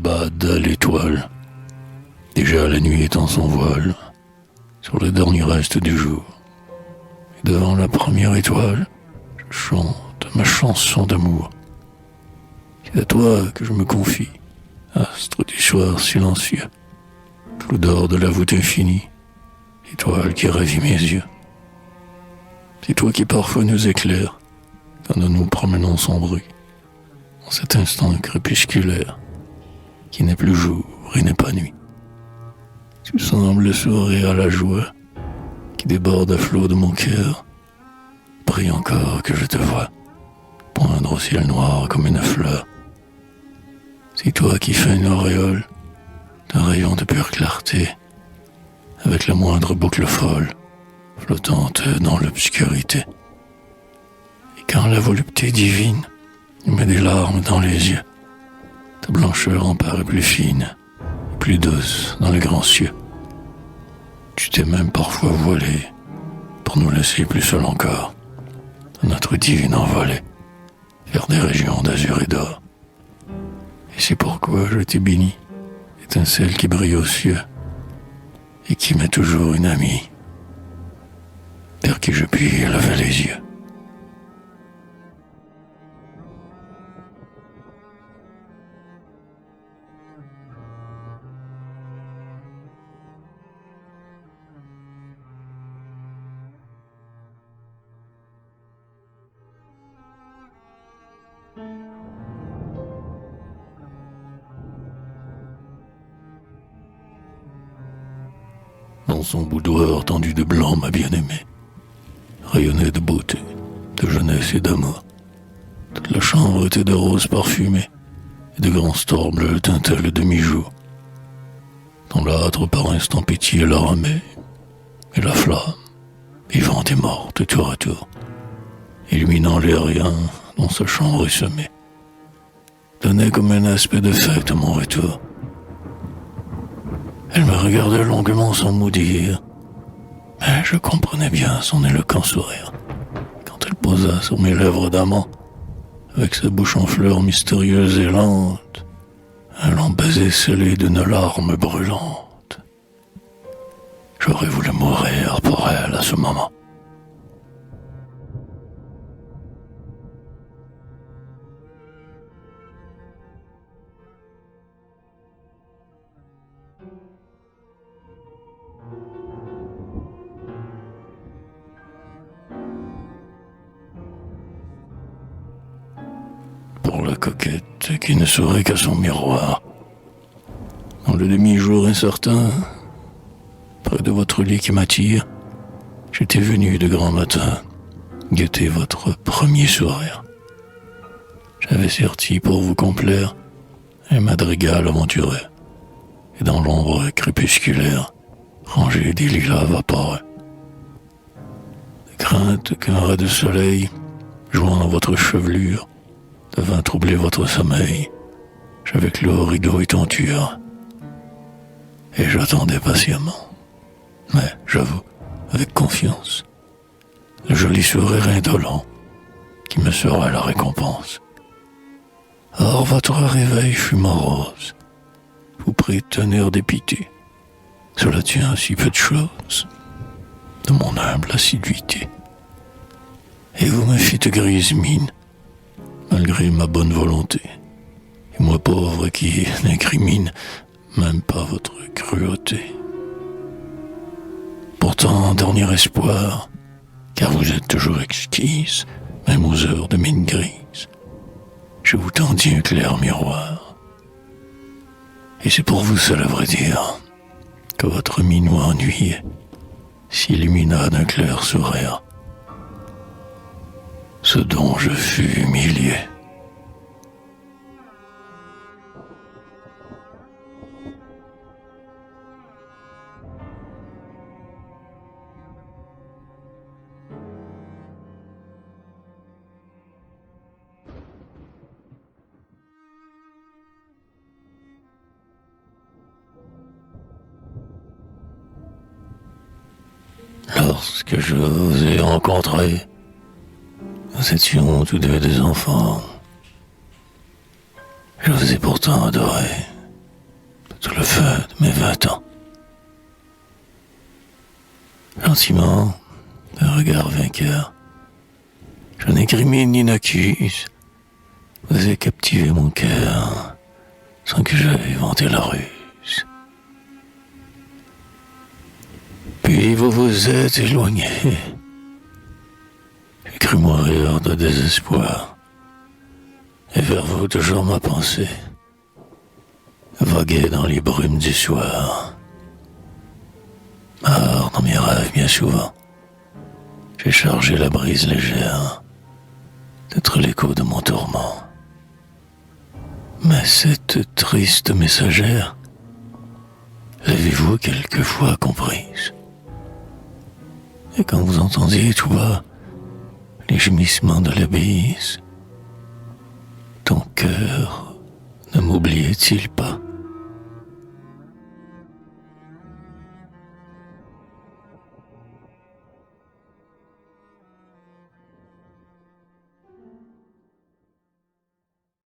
bad à l'étoile. Déjà la nuit étend son voile sur le dernier reste du jour. Et devant la première étoile, je chante ma chanson d'amour. C'est à toi que je me confie, astre du soir silencieux, flou d'or de la voûte infinie, étoile qui ravit mes yeux. C'est toi qui parfois nous éclaires quand nous nous promenons sans bruit, en cet instant crépusculaire qui n'est plus jour et n'est pas nuit. Tu sembles sourire à la joie qui déborde à flot de mon cœur. Prie encore que je te vois poindre au ciel noir comme une fleur. C'est toi qui fais une auréole d'un rayon de pure clarté, avec la moindre boucle folle flottante dans l'obscurité. Et quand la volupté divine met des larmes dans les yeux, ta blancheur en paraît plus fine, plus douce dans les grands cieux. Tu t'es même parfois voilé pour nous laisser plus seuls encore, dans notre divine envolée, vers des régions d'azur et d'or. Et c'est pourquoi je t'ai béni, étincelle qui brille aux cieux, et qui m'est toujours une amie, vers qui je puis laver les yeux. Dans son boudoir tendu de blanc, ma bien-aimée rayonnait de beauté, de jeunesse et d'amour. Toute la chambre était de roses parfumées, et de grands stores bleus tintaient le demi-jour. Dans l'âtre par instant pétillait la ramée, et la flamme, vivante et morte tour à tour, illuminant les riens dont sa chambre est semée, donnait comme un aspect de fête à mon retour. Elle me regardait longuement sans mot dire, mais je comprenais bien son éloquent sourire, quand elle posa sur mes lèvres d'amant, avec sa bouche en fleurs mystérieuse et lente, un long baiser scellé d'une larme brûlante. J'aurais voulu mourir pour elle à ce moment. Pour la coquette qui ne sourit qu'à son miroir, dans le demi-jour incertain, près de votre lit qui m'attire, j'étais venu de grand matin guetter votre premier sourire. J'avais sorti pour vous complaire un madrigal aventureux, et dans l'ombre crépusculaire, rangé des lilas vaporeux. De crainte qu'un ray de soleil, jouant dans votre chevelure, devint troubler votre sommeil, j'avais clos rideau et tenture, et j'attendais patiemment, mais j'avoue, avec confiance, le joli sourire indolent qui me sera la récompense. Or votre réveil fut morose, vous prîtes tenir dépité, cela tient à si peu de choses, de mon humble assiduité, et vous me fîtes grise mine, malgré ma bonne volonté, et moi pauvre qui n'incrimine même pas votre cruauté. Pourtant, dernier espoir, car vous êtes toujours exquise, même aux heures de mine grise, je vous tendis un clair miroir. Et c'est pour vous seul à vrai dire, que votre minou ennuyé s'illumina d'un clair sourire, ce dont je fus humilié. Lorsque je vous ai rencontré, nous étions tous deux des enfants. Je vous ai pourtant adoré, sur le feu de mes 20 ans. Gentiment, d'un regard vainqueur, je n'incrimine ni n'accuse. Vous avez captivé mon cœur sans que j'aie inventé la ruse. Puis vous vous êtes éloigné. J'ai cru mourir de désespoir. Et vers vous toujours ma pensée voguait dans les brumes du soir. Mort dans mes rêves bien souvent, j'ai chargé la brise légère d'être l'écho de mon tourment. Mais cette triste messagère, l'avez-vous quelquefois comprise? Et quand vous entendiez tout bas les gémissements de la bise, ton cœur ne m'oubliait-il pas?